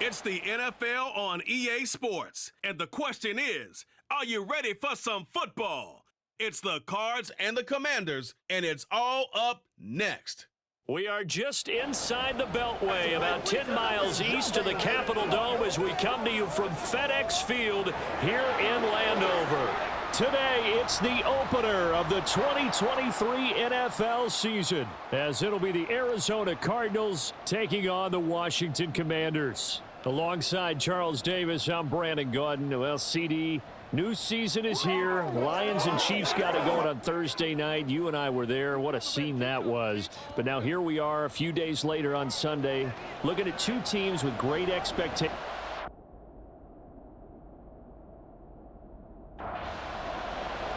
It's the NFL on EA Sports, and the question is, are you ready for some football? It's the Cards and the Commanders, and it's all up next. We are just inside the Beltway, about 10 miles east of the Capitol Dome as we come to you from FedEx Field here in Landover. Today, it's the opener of the 2023 NFL season, as it'll be the Arizona Cardinals taking on the Washington Commanders. Alongside Charles Davis, I'm Brandon Gaudin. Well, CD, new season is here. Lions and Chiefs got it going on Thursday night. You and I were there. What a scene that was. But now here we are a few days later on Sunday, looking at two teams with great expectations.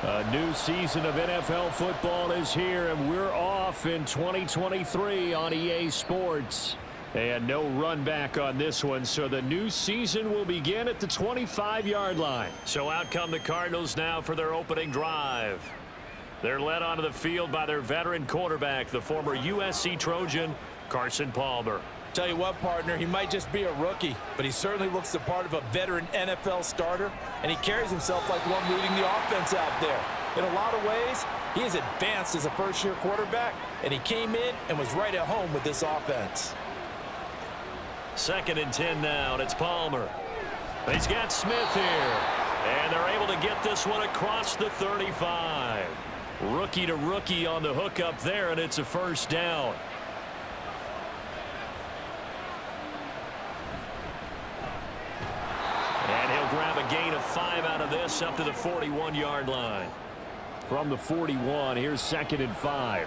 A new season of NFL football is here, and we're off in 2023 on EA Sports. And no run back on this one, so the new season will begin at the 25-yard line. So out come the Cardinals now for their opening drive. They're led onto the field by their veteran quarterback, the former USC Trojan, Carson Palmer. Tell you what, partner, he might just be a rookie, but he certainly looks the part of a veteran NFL starter, and he carries himself like one leading the offense out there. In a lot of ways, he is advanced as a first-year quarterback, and he came in and was right at home with this offense. 2nd and 10 now, and it's Palmer. He's got Smith here, and they're able to get this one across the 35. Rookie to rookie on the hook up there, and it's a first down. And he'll grab a gain of 5 out of this up to the 41-yard line. From the 41, here's 2nd and 5.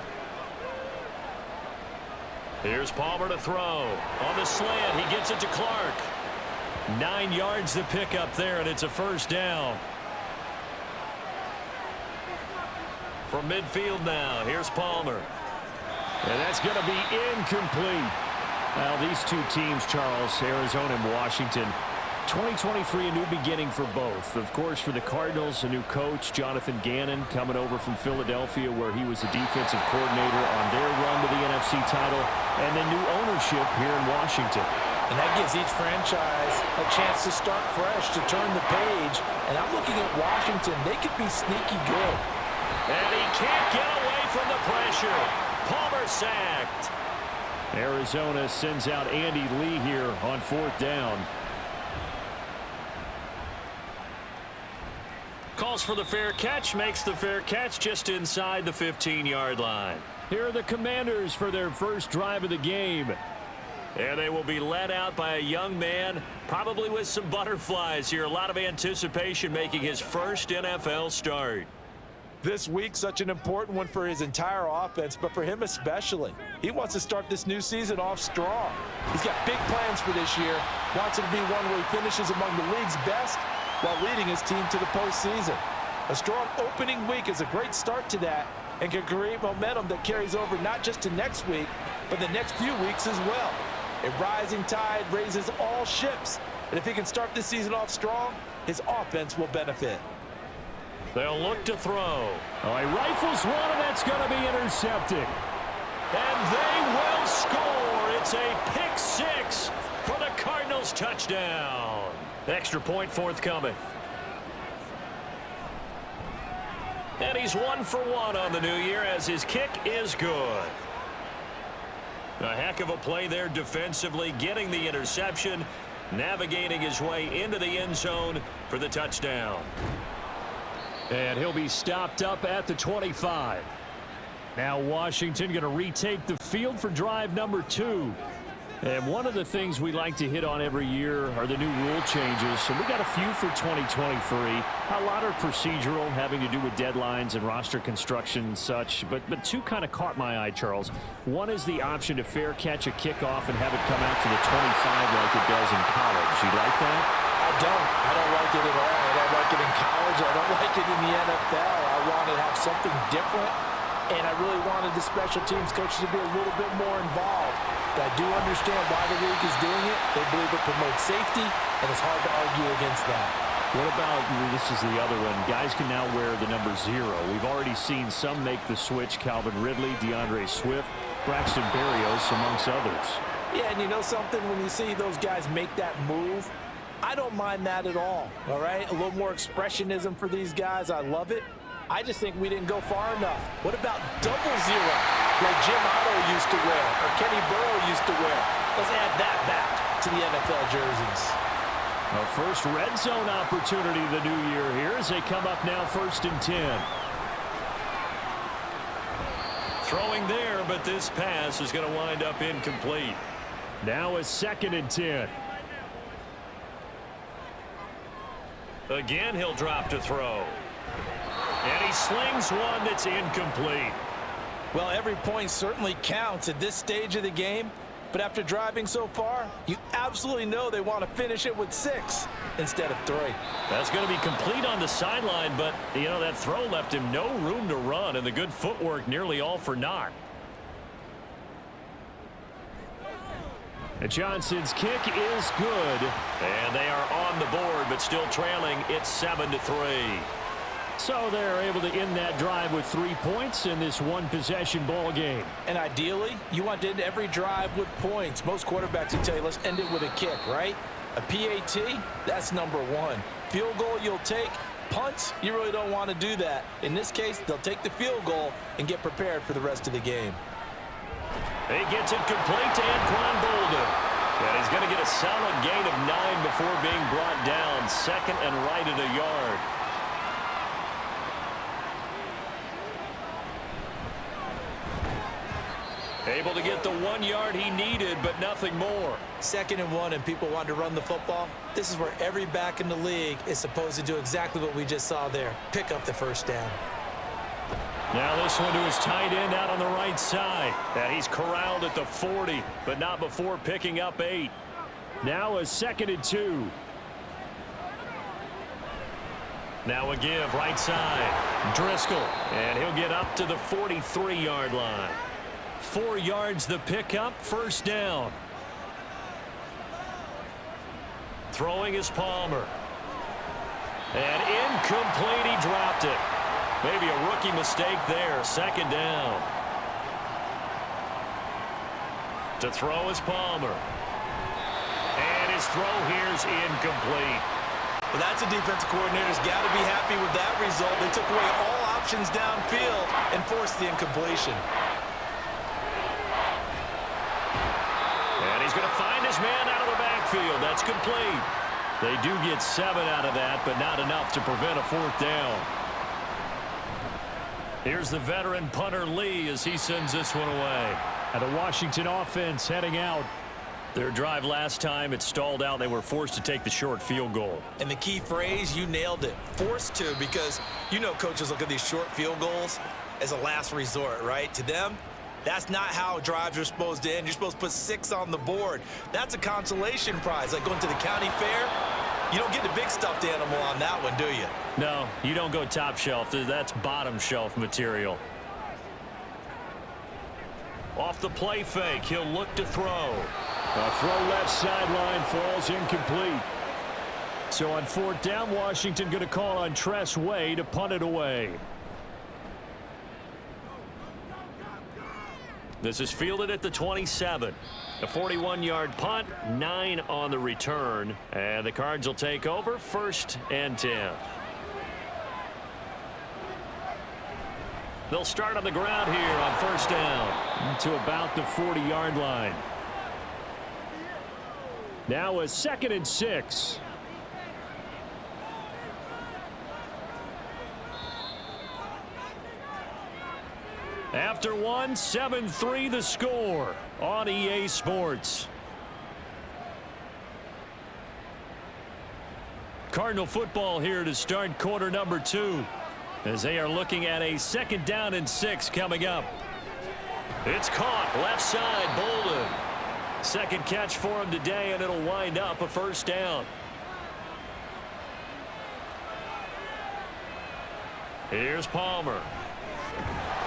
Here's Palmer to throw. On the slant, he gets it to Clark. 9 yards to pick up there, and it's a first down. From midfield now, here's Palmer. And that's going to be incomplete. Now, these two teams, Charles, Arizona and Washington, 2023, a new beginning for both. Of course, for the Cardinals, a new coach, Jonathan Gannon, coming over from Philadelphia, where he was the defensive coordinator on their run to the NFC title, and then new ownership here in Washington. And that gives each franchise a chance to start fresh, to turn the page. And I'm looking at Washington. They could be sneaky good. And he can't get away from the pressure. Palmer sacked. Arizona sends out Andy Lee here on 4th down. Calls for the fair catch, makes the fair catch just inside the 15-yard line. Here are the Commanders for their first drive of the game. And they will be led out by a young man, probably with some butterflies here. A lot of anticipation, making his first NFL start. This week, such an important one for his entire offense, but for him especially. He wants to start this new season off strong. He's got big plans for this year. Wants it to be one where he finishes among the league's best while leading his team to the postseason. A strong opening week is a great start to that and can create momentum that carries over not just to next week, but the next few weeks as well. A rising tide raises all ships, and if he can start this season off strong, his offense will benefit. They'll look to throw. Oh, he rifles one, and that's going to be intercepted. And they will score. It's a pick six for the Cardinals touchdown. Extra point forthcoming. And he's 1 for 1 on the new year as his kick is good. A heck of a play there defensively, getting the interception, navigating his way into the end zone for the touchdown. And he'll be stopped up at the 25. Now Washington going to retake the field for drive number 2. And one of the things we like to hit on every year are the new rule changes. So we got a few for 2023. A lot are procedural, having to do with deadlines and roster construction and such. But two kind of caught my eye, Charles. One is the option to fair catch a kickoff and have it come out to the 25 like it does in college. You like that? I don't like it at all. I don't like it in college. I don't like it in the NFL. I want to have something different. And I really wanted the special teams coaches to be a little bit more involved. But I do understand why the league is doing it. They believe it promotes safety, and it's hard to argue against that. What about, this is the other one, guys can now wear the number 0. We've already seen some make the switch, Calvin Ridley, DeAndre Swift, Braxton Berrios, amongst others. Yeah, and you know something? When you see those guys make that move, I don't mind that at all right? A little more expressionism for these guys. I love it. I just think we didn't go far enough. What about double zero, like Jim Otto used to wear or Kenny Burrow used to wear? Let's add that back to the NFL jerseys. A first red zone opportunity the new year here as they come up now 1st and 10. Throwing there, but this pass is going to wind up incomplete. Now a 2nd and 10. Again, he'll drop to throw. And he slings one that's incomplete. Well, every point certainly counts at this stage of the game. But after driving so far, you absolutely know they want to finish it with 6 instead of 3. That's going to be complete on the sideline, but, you know, that throw left him no room to run, and the good footwork nearly all for naught. And Johnson's kick is good. And they are on the board, but still trailing. It's 7-3. So they're able to end that drive with 3 points in this one-possession ball game. And ideally, you want to end every drive with points. Most quarterbacks will tell you, let's end it with a kick, right? A PAT, that's number 1. Field goal you'll take. Punts, you really don't want to do that. In this case, they'll take the field goal and get prepared for the rest of the game. He gets it complete to Anquan Bolden. And he's going to get a solid gain of 9 before being brought down. 2nd and right at a yard. Able to get the 1 yard he needed, but nothing more. 2nd and 1, and people want to run the football. This is where every back in the league is supposed to do exactly what we just saw there. Pick up the first down. Now this one to his tight end out on the right side. And he's corralled at the 40, but not before picking up 8. Now a 2nd and 2. Now a give right side. Driscoll, and he'll get up to the 43-yard line. 4 yards the pickup, first down. Throwing is Palmer. And incomplete, he dropped it. Maybe a rookie mistake there, 2nd down. To throw is Palmer. And his throw here's incomplete. Well, that's a defensive coordinator's got to be happy with that result. They took away all options downfield and forced the incompletion. And he's going to find his man out of the backfield. That's complete. They do get 7 out of that, but not enough to prevent a 4th down. Here's the veteran punter Lee as he sends this one away. And the Washington offense heading out. Their drive last time, it stalled out. They were forced to take the short field goal. And the key phrase, you nailed it. Forced to, because you know coaches look at these short field goals as a last resort, right? To them, that's not how drives are supposed to end. You're supposed to put 6 on the board. That's a consolation prize, like going to the county fair. You don't get the big stuffed animal on that one, do you? No, you don't go top shelf. That's bottom shelf material. Off the play fake, he'll look to throw. A throw left sideline falls incomplete. So on 4th down, Washington going to call on Tress Way to punt it away. This is fielded at the 27. A 41-yard punt, 9 on the return. And the Cards will take over, 1st and 10. They'll start on the ground here on 1st down to about the 40-yard line. Now a 2nd and 6. After one, 7-3 the score on EA Sports. Cardinal football here to start quarter number 2 as they are looking at a 2nd down and 6 coming up. It's caught left side, Bolden. 2nd catch for him today, and it'll wind up a 1st down. Here's Palmer.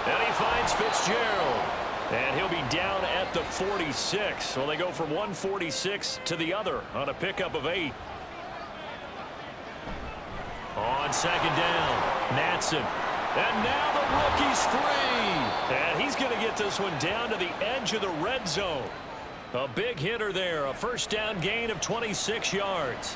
And he finds Fitzgerald. And he'll be down at the 46. Well, they go from 146 to the other on a pickup of 8. On 2nd down, Natson. And now the rookie's free. And he's going to get this one down to the edge of the red zone. A big hitter there, a first down gain of 26 yards.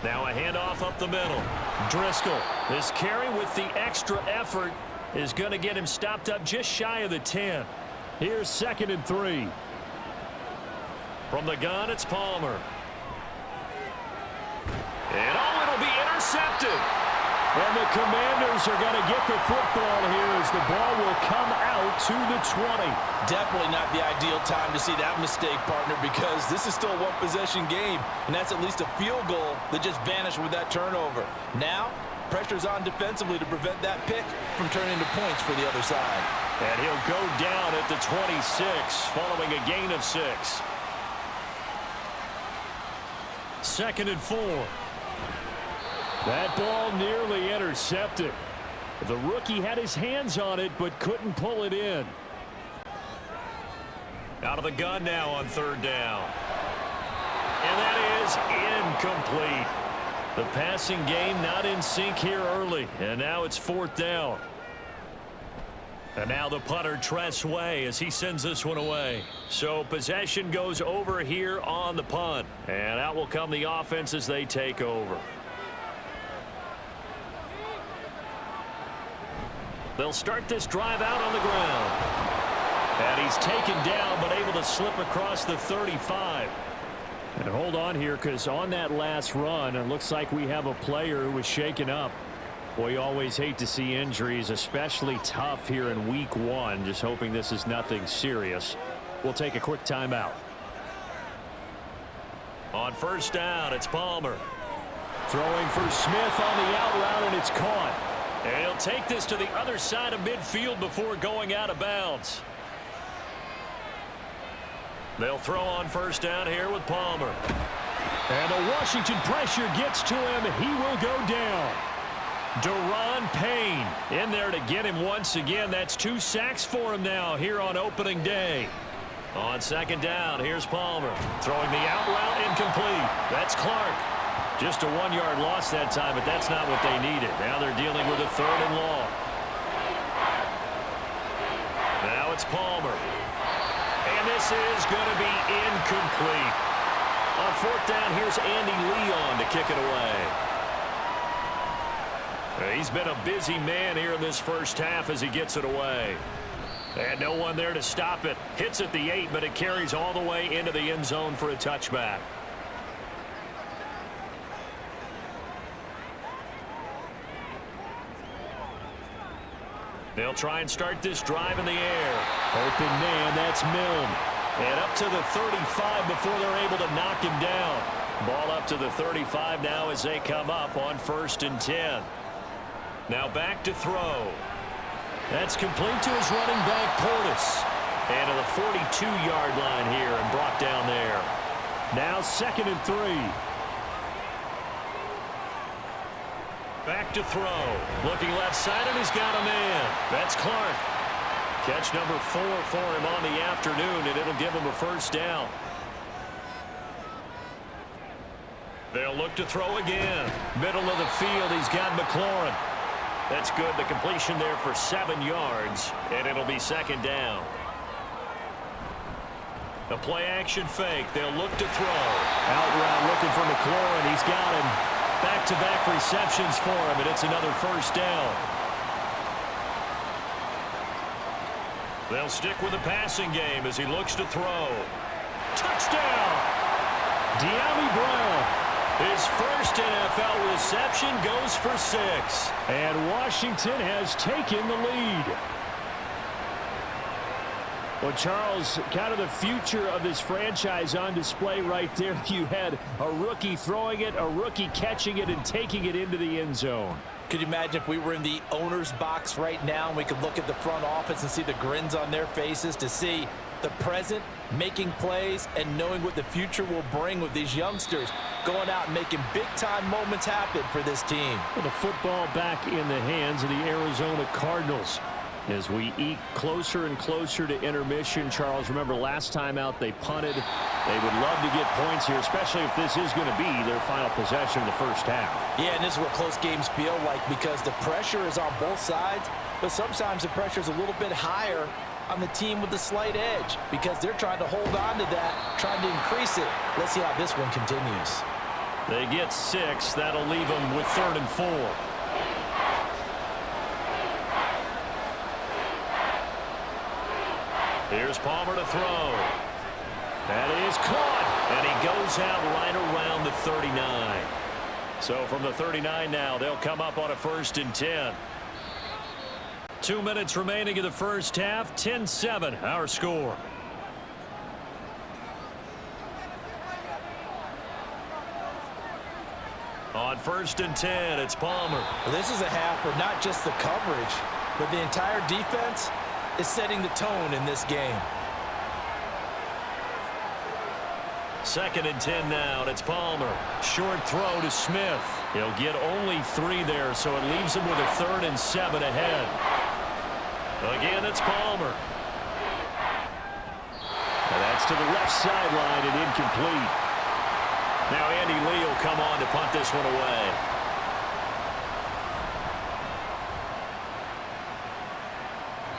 Now a handoff up the middle. Driscoll, this carry with the extra effort is going to get him stopped up just shy of the 10. Here's 2nd and 3. From the gun, it's Palmer. And it'll be intercepted. And the Commanders are going to get the football here as the ball will come out to the 20. Definitely not the ideal time to see that mistake, partner, because this is still a one-possession game, and that's at least a field goal that just vanished with that turnover. Now, pressure's on defensively to prevent that pick from turning into points for the other side. And he'll go down at the 26 following a gain of 6. 2nd and 4. That ball nearly intercepted. The rookie had his hands on it but couldn't pull it in. Out of the gun now on 3rd down. And that is incomplete. The passing game not in sync here early. And now it's 4th down. And now the punter, Tress Way, as he sends this one away. So possession goes over here on the punt. And out will come the offense as they take over. They'll start this drive out on the ground. And he's taken down but able to slip across the 35. And hold on here, because on that last run, it looks like we have a player who was shaken up. Boy, you always hate to see injuries, especially tough here in week 1. Just hoping this is nothing serious. We'll take a quick timeout. On 1st down, it's Palmer. Throwing for Smith on the out route, and it's caught. And he'll take this to the other side of midfield before going out of bounds. They'll throw on 1st down here with Palmer. And the Washington pressure gets to him. He will go down. Deron Payne in there to get him once again. That's 2 sacks for him now here on opening day. On 2nd down, here's Palmer. Throwing the out route, incomplete. That's Clark. Just a 1-yard loss that time, but that's not what they needed. Now they're dealing with a 3rd and long. Now it's Palmer. And this is going to be incomplete. On 4th down, here's Andy Leon to kick it away. He's been a busy man here in this first half as he gets it away. And no one there to stop it. Hits at the 8, but it carries all the way into the end zone for a touchback. They'll try and start this drive in the air. Open man, that's Milne. And up to the 35 before they're able to knock him down. Ball up to the 35 now as they come up on 1st and 10. Now back to throw. That's complete to his running back, Portis. And to the 42-yard line here and brought down there. Now 2nd and 3. Back to throw. Looking left side, and he's got a man. That's Clark. Catch number 4 for him on the afternoon, and it'll give him a 1st down. They'll look to throw again. Middle of the field, he's got McLaurin. That's good. The completion there for 7 yards, and it'll be 2nd down. The play action fake. They'll look to throw. Out route looking for McLaurin. He's got him. Back-to-back receptions for him, and it's another 1st down. They'll stick with the passing game as he looks to throw. Touchdown! De'Ami Brown. His first NFL reception goes for 6. And Washington has taken the lead. Well, Charles, kind of the future of this franchise on display right there. You had a rookie throwing it, a rookie catching it, and taking it into the end zone. Could you imagine if we were in the owner's box right now and we could look at the front office and see the grins on their faces, to see the present making plays and knowing what the future will bring with these youngsters going out and making big-time moments happen for this team. Well, the football back in the hands of the Arizona Cardinals. As we eke closer and closer to intermission, Charles, remember last time out they punted. They would love to get points here, especially if this is going to be their final possession of the first half. Yeah, and this is what close games feel like because the pressure is on both sides, but sometimes the pressure is a little bit higher on the team with the slight edge because they're trying to hold on to that, trying to increase it. Let's see how this one continues. They get 6. That'll leave them with 3rd and 4. Here's Palmer to throw. That is caught, and he goes out right around the 39. So from the 39 now, they'll come up on a 1st and 10. 2 minutes remaining in the first half. 10-7, our score. On 1st and 10, it's Palmer. Well, this is a half where not just the coverage, but the entire defense is setting the tone in this game. 2nd and 10 now, and it's Palmer. Short throw to Smith. He'll get only 3 there, so it leaves him with a 3rd and 7 ahead. Again, it's Palmer. And that's to the left sideline and incomplete. Now Andy Lee will come on to punt this one away.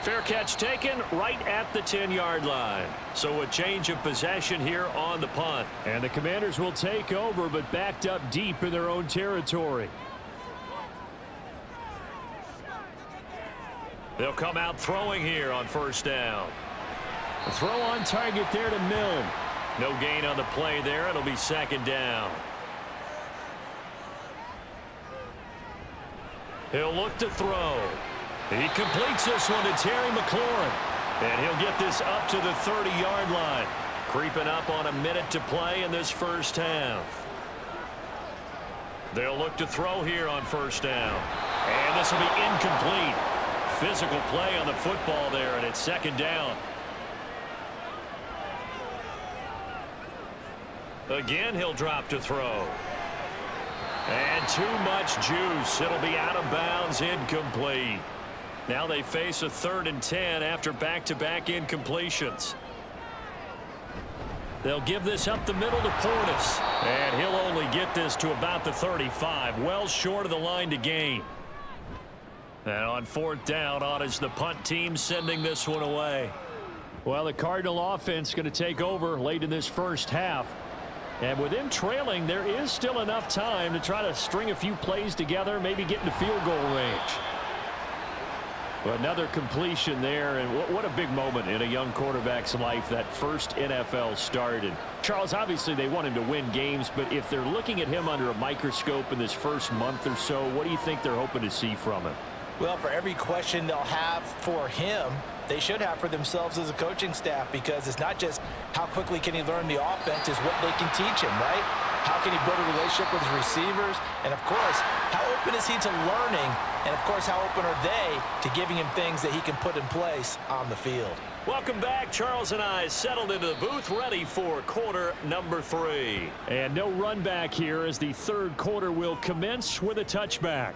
Fair catch taken right at the 10-yard line. So a change of possession here on the punt. And the Commanders will take over, but backed up deep in their own territory. They'll come out throwing here on 1st down. A throw on target there to Milne. No gain on the play there. It'll be 2nd down. He'll look to throw. He completes this one to Terry McLaurin. And he'll get this up to the 30-yard line. Creeping up on a minute to play in this first half. They'll look to throw here on 1st down. And this will be incomplete. Physical play on the football there, and it's 2nd down. Again, he'll drop to throw. And too much juice. It'll be out of bounds, incomplete. Now they face a 3rd and 10 after back-to-back incompletions. They'll give this up the middle to Portis. And he'll only get this to about the 35. Well short of the line to gain. And on 4th down, on is the punt team sending this one away. Well, the Cardinal offense going to take over late in this first half. And with them trailing, there is still enough time to try to string a few plays together, maybe get into field goal range. Another completion there, and what a big moment in a young quarterback's life, that first NFL start. And Charles, obviously they want him to win games, but if they're looking at him under a microscope in this first month or so, what do you think they're hoping to see from him? Well, for every question they'll have for him, they should have for themselves as a coaching staff, because it's not just how quickly can he learn the offense, it's what they can teach him, right? How can he build a relationship with his receivers? And, of course, how open is he to learning? And, of course, how open are they to giving him things that he can put in place on the field? Welcome back. Charles and I settled into the booth, ready for quarter number 3. And no run back here as the third quarter will commence with a touchback.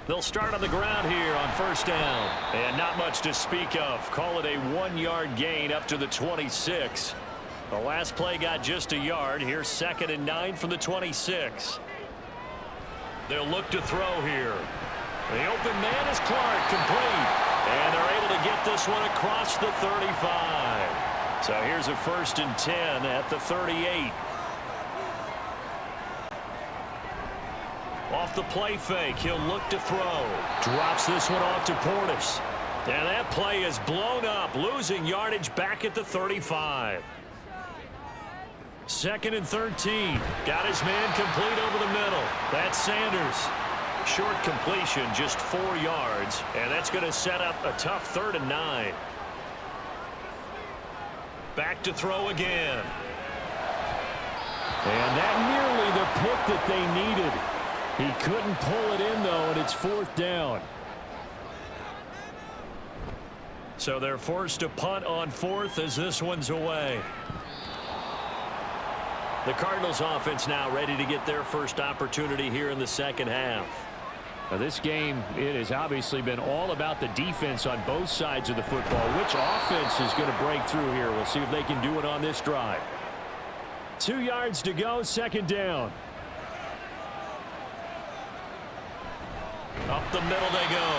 They'll start on the ground here on 1st down. And not much to speak of. Call it a 1-yard gain up to the 26. The last play got just a yard. Here's 2nd and 9 from the 26. They'll look to throw here. The open man is Clark, complete. And they're able to get this one across the 35. So here's a 1st and 10 at the 38. Off the play fake, he'll look to throw. Drops this one off to Portis. And that play is blown up, losing yardage back at the 35. 2nd and 13. Got his man complete over the middle. That's Sanders. Short completion, just 4 yards. And that's going to set up a tough 3rd and 9. Back to throw again. And that nearly the pick that they needed. He couldn't pull it in, though, and it's 4th down. So they're forced to punt on 4th as this one's away. The Cardinals offense now ready to get their first opportunity here in the second half. Now this game, it has obviously been all about the defense on both sides of the football. Which offense is going to break through here? We'll see if they can do it on this drive. 2 yards to go, second down. Up the middle they go.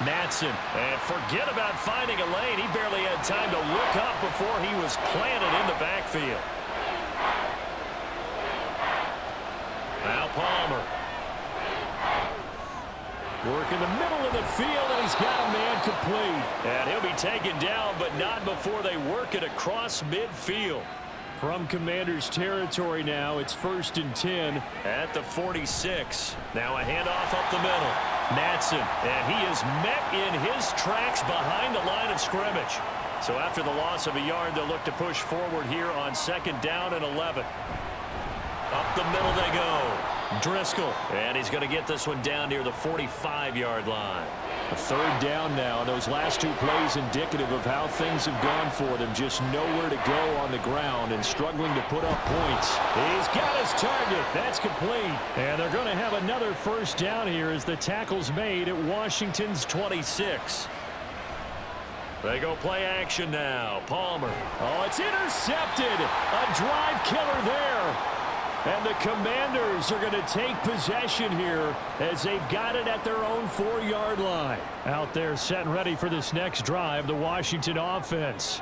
Madden. And forget about finding a lane. He barely had time to look up before he was planted in the backfield. Now Palmer. Work in the middle of the field, and he's got a man complete. And he'll be taken down, but not before they work it across midfield. From Commanders territory now, it's 1st and 10 at the 46. Now a handoff up the middle. Madden, and he is met in his tracks behind the line of scrimmage. So after the loss of a yard, they'll look to push forward here on 2nd down and 11. Up the middle they go. Driscoll, and he's going to get this one down near the 45-yard line. A 3rd down now. Those last 2 plays indicative of how things have gone for them. Just nowhere to go on the ground and struggling to put up points. He's got his target. That's complete. And they're going to have another 1st down here as the tackle's made at Washington's 26. They go play action now. Palmer. Oh, it's intercepted. A drive killer there. And the Commanders are going to take possession here as they've got it at their own 4-yard line. Out there set and ready for this next drive, the Washington offense.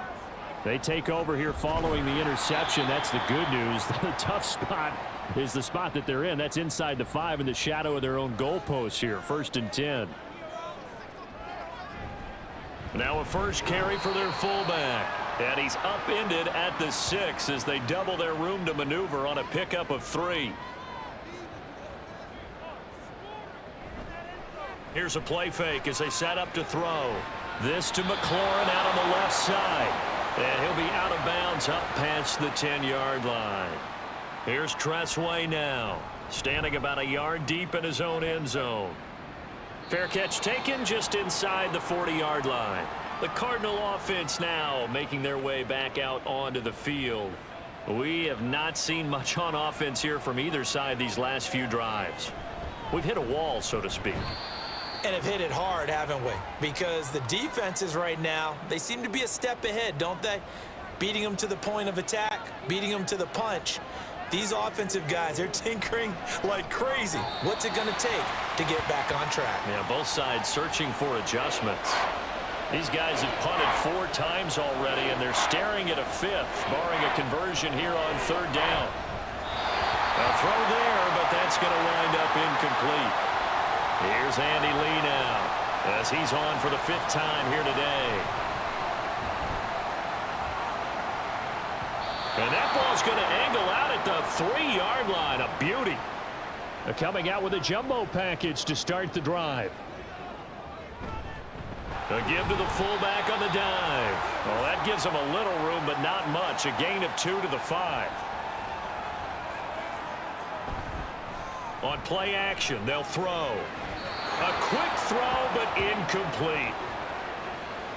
They take over here following the interception. That's the good news. The tough spot is the spot that they're in. That's inside the 5 in the shadow of their own goalpost here. 1st and 10. Now a first carry for their fullback. And he's upended at the 6 as they double their room to maneuver on a pickup of 3. Here's a play fake as they set up to throw. This to McLaurin out on the left side. And he'll be out of bounds up past the 10-yard line. Here's Tressway now, standing about a yard deep in his own end zone. Fair catch taken just inside the 40-yard line. The Cardinal offense now making their way back out onto the field. We have not seen much on offense here from either side these last few drives. We've hit a wall, so to speak. And have hit it hard, haven't we? Because the defenses right now, they seem to be a step ahead, don't they? Beating them to the point of attack, beating them to the punch. These offensive guys, they're tinkering like crazy. What's it going to take to get back on track? Yeah, both sides searching for adjustments. These guys have punted 4 times already, and they're staring at a 5th, barring a conversion here on 3rd down. A throw there, but that's going to wind up incomplete. Here's Andy Lee now, as he's on for the 5th time here today. And that ball's going to angle out at the 3-yard line. A beauty. They're coming out with a jumbo package to start the drive. A give to the fullback on the dive. Well, that gives them a little room, but not much. A gain of 2 to the 5. On play action, they'll throw. A quick throw, but incomplete.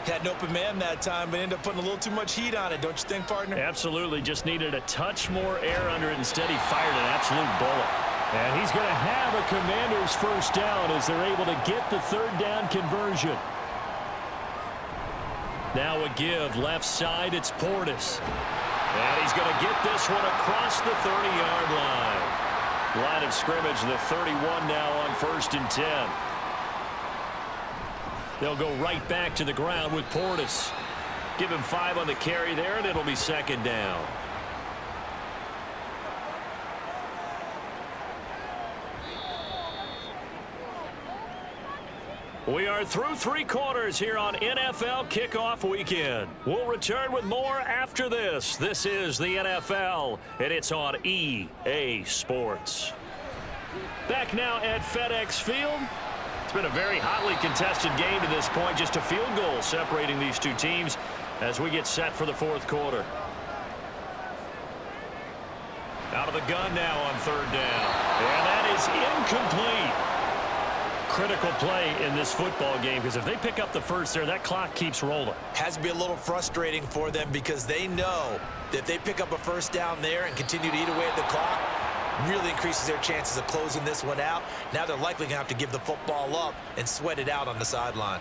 Had an open man that time, but ended up putting a little too much heat on it, don't you think, partner? Absolutely. Just needed a touch more air under it. Instead, he fired an absolute bullet. And he's going to have a Commanders 1st down as they're able to get the 3rd down conversion. Now a give left side. It's Portis. And he's going to get this one across the 30-yard line. Line of scrimmage, the 31 now on 1st and 10. They'll go right back to the ground with Portis. Give him 5 on the carry there, and it'll be 2nd down. We are through 3 quarters here on NFL Kickoff Weekend. We'll return with more after this. This is the NFL, and it's on EA Sports. Back now at FedEx Field. It's been a very hotly contested game to this point. Just a field goal separating these 2 teams as we get set for the 4th quarter. Out of the gun now on 3rd down. And that is incomplete. Critical play in this football game, because if they pick up the 1st there, that clock keeps rolling. Has to be a little frustrating for them because they know that if they pick up a 1st down there and continue to eat away at the clock, really increases their chances of closing this one out. Now they're likely going to have to give the football up and sweat it out on the sideline.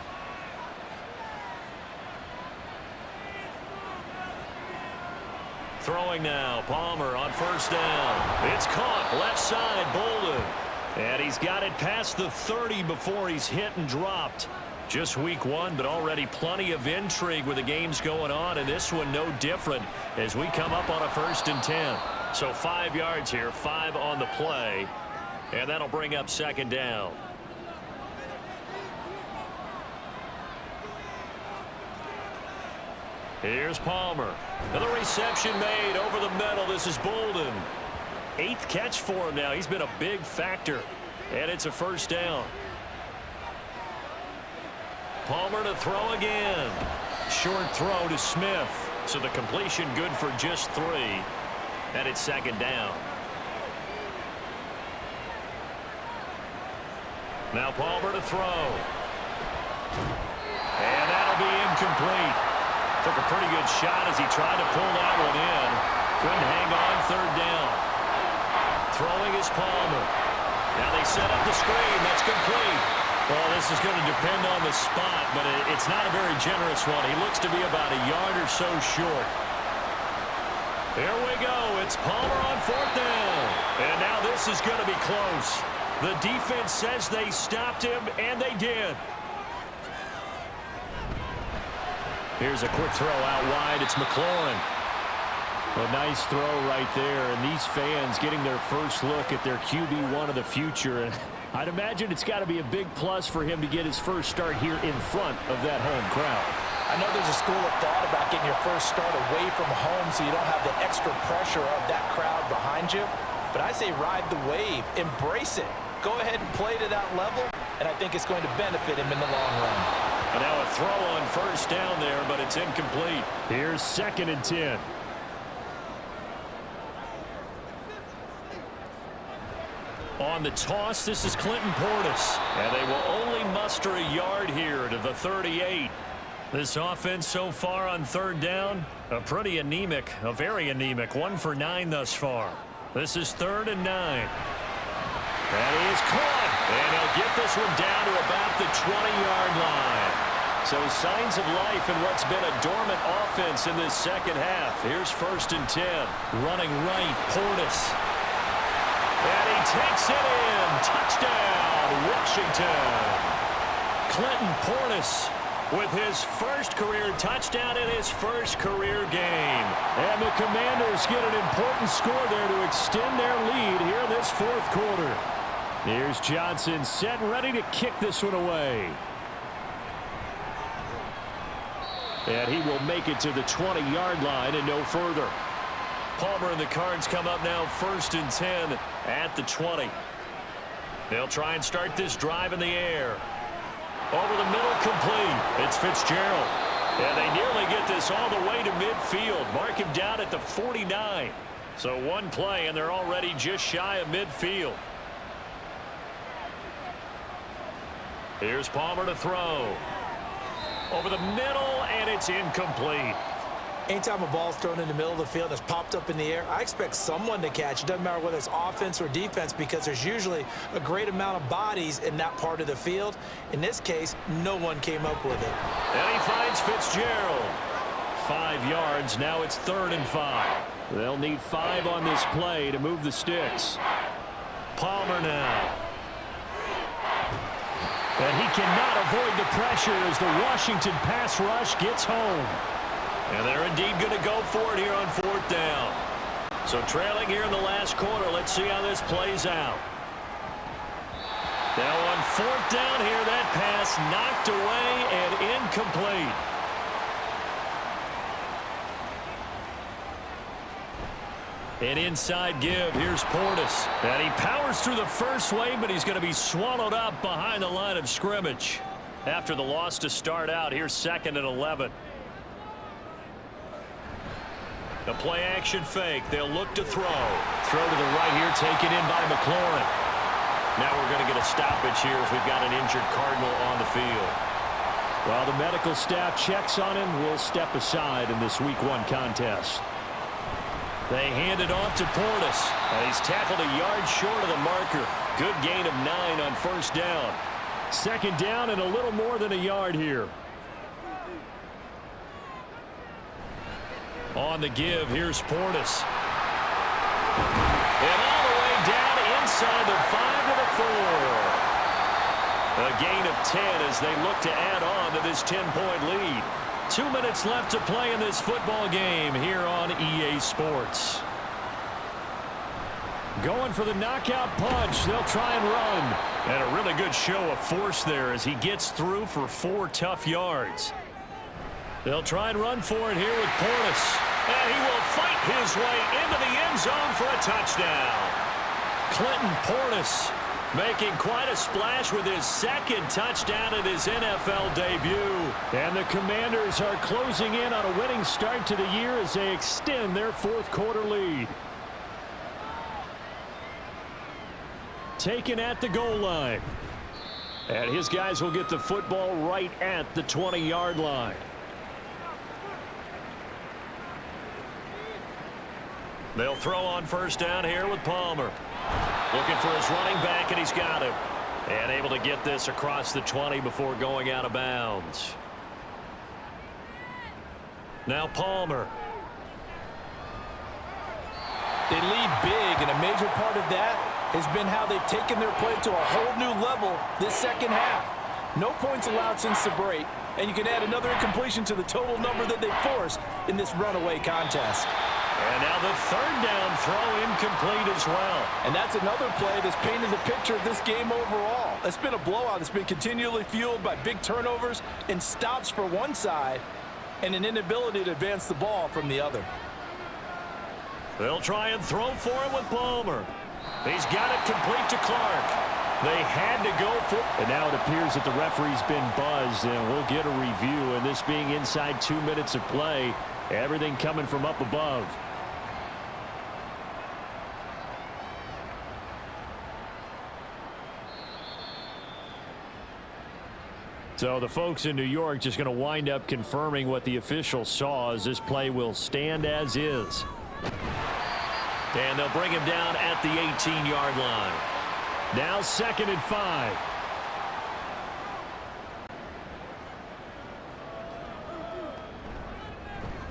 Throwing now, Palmer on first down. It's caught, left side, Bolden. And he's got it past the 30 before he's hit and dropped. Just week one, but already plenty of intrigue with the games going on, and this one no different as we come up on a 1st and 10. So 5 yards here, 5 on the play, and that'll bring up 2nd down. Here's Palmer. Another reception made over the middle. This is Bolden. 8th catch for him now. He's been a big factor, and it's a 1st down. Palmer to throw again. Short throw to Smith. So the completion good for just 3. And it's 2nd down. Now Palmer to throw. And that'll be incomplete. Took a pretty good shot as he tried to pull that one in. Couldn't hang on, 3rd down. Throwing is Palmer. Now they set up the screen. That's complete. Well, this is going to depend on the spot, but it's not a very generous one. He looks to be about a yard or so short. Here we go. It's Palmer on 4th down. And now this is going to be close. The defense says they stopped him, and they did. Here's a quick throw out wide. It's McLaurin. A nice throw right there, and these fans getting their first look at their QB1 of the future. And I'd imagine it's got to be a big plus for him to get his first start here in front of that home crowd. I know there's a school of thought about getting your first start away from home so you don't have the extra pressure of that crowd behind you. But I say ride the wave. Embrace it. Go ahead and play to that level, and I think it's going to benefit him in the long run. And now a throw on 1st down there, but it's incomplete. Here's 2nd and 10. On the toss, this is Clinton Portis. And they will only muster a yard here to the 38. This offense so far on 3rd down, a pretty anemic, a very anemic. 1 for 9 thus far. This is 3rd and 9. And he is caught. And he'll get this one down to about the 20-yard line. So signs of life in what's been a dormant offense in this 2nd half. Here's 1st and 10. Running right, Portis. And he takes it in. Touchdown, Washington. Clinton Portis with his first career touchdown in his first career game. And the Commanders get an important score there to extend their lead here in this 4th quarter. Here's Johnson set and ready to kick this one away. And he will make it to the 20-yard line and no further. Palmer and the Cards come up now 1st and 10 at the 20. They'll try and start this drive in the air. Over the middle, complete. It's Fitzgerald. And they nearly get this all the way to midfield. Mark him down at the 49. So one play, and they're already just shy of midfield. Here's Palmer to throw. Over the middle, and it's incomplete. Anytime a ball's thrown in the middle of the field that's popped up in the air, I expect someone to catch. It doesn't matter whether it's offense or defense because there's usually a great amount of bodies in that part of the field. In this case, no one came up with it. And he finds Fitzgerald. 5 yards. Now it's 3rd and 5. They'll need 5 on this play to move the sticks. Palmer now. And he cannot avoid the pressure as the Washington pass rush gets home. And they're indeed going to go for it here on 4th down. So trailing here in the last quarter. Let's see how this plays out. Now on 4th down here, that pass knocked away and incomplete. An inside give. Here's Portis. And he powers through the first wave, but he's going to be swallowed up behind the line of scrimmage. After the loss to start out, here's 2nd and 11. The play action fake. They'll look to throw. Throw to the right here, taken in by McLaurin. Now we're going to get a stoppage here as we've got an injured Cardinal on the field. While the medical staff checks on him, we'll step aside in this Week 1 contest. They hand it off to Portis. And he's tackled a yard short of the marker. Good gain of 9 on first down. Second down and a little more than a yard here. On the give, here's Portis. And all the way down inside the 5 to the 4. A gain of 10 as they look to add on to this 10-point lead. 2 minutes left to play in this football game here on EA Sports. Going for the knockout punch. They'll try and run. And a really good show of force there as he gets through for 4 tough yards. They'll try and run for it here with Portis. And he will fight his way into the end zone for a touchdown. Clinton Portis making quite a splash with his second touchdown in his NFL debut. And the Commanders are closing in on a winning start to the year as they extend their fourth quarter lead. Taken at the goal line. And his guys will get the football right at the 20-yard line. They'll throw on first down here with Palmer. Looking for his running back, and he's got him. And able to get this across the 20 before going out of bounds. Now Palmer. They lead big, and a major part of that has been how they've taken their play to a whole new level this second half. No points allowed since the break, and you can add another incompletion to the total number that they forced in this runaway contest. And now the third down throw incomplete as well. And that's another play that's painted the picture of this game overall. It's been a blowout that's been continually fueled by big turnovers and stops for one side and an inability to advance the ball from the other. They'll try and throw for it with Palmer. He's got it complete to Clark. They had to go for it. And now it appears that the referee's been buzzed, and we'll get a review. And this being inside 2 minutes of play, everything coming from up above. So the folks in New York just going to wind up confirming what the officials saw, as this play will stand as is. And they'll bring him down at the 18-yard line. Now 2nd and 5.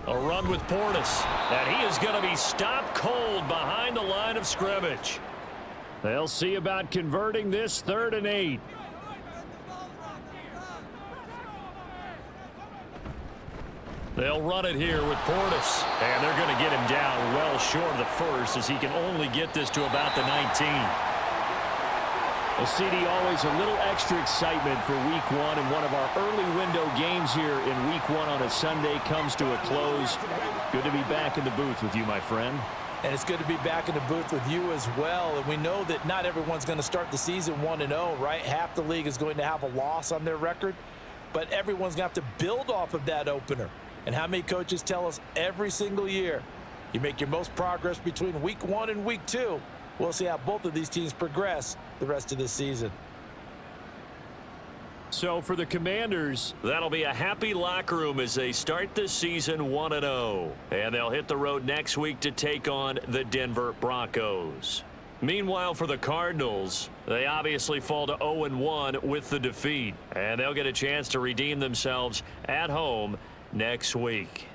A run with Portis. And he is going to be stopped cold behind the line of scrimmage. They'll see about converting this 3rd and 8. They'll run it here with Portis. And they're going to get him down well short of the first, as he can only get this to about the 19. Well, CD, always a little extra excitement for Week 1, and one of our early window games here in Week 1 on a Sunday comes to a close. Good to be back in the booth with you, my friend. And it's good to be back in the booth with you as well. And we know that not everyone's going to start the season 1-0, right? Half the league is going to have a loss on their record, but everyone's going to have to build off of that opener. And how many coaches tell us every single year, you make your most progress between Week 1 and Week 2. We'll see how both of these teams progress the rest of this season. So for the Commanders, that'll be a happy locker room as they start this season 1-0. And they'll hit the road next week to take on the Denver Broncos. Meanwhile, for the Cardinals, they obviously fall to 0-1 with the defeat. And they'll get a chance to redeem themselves at home next week.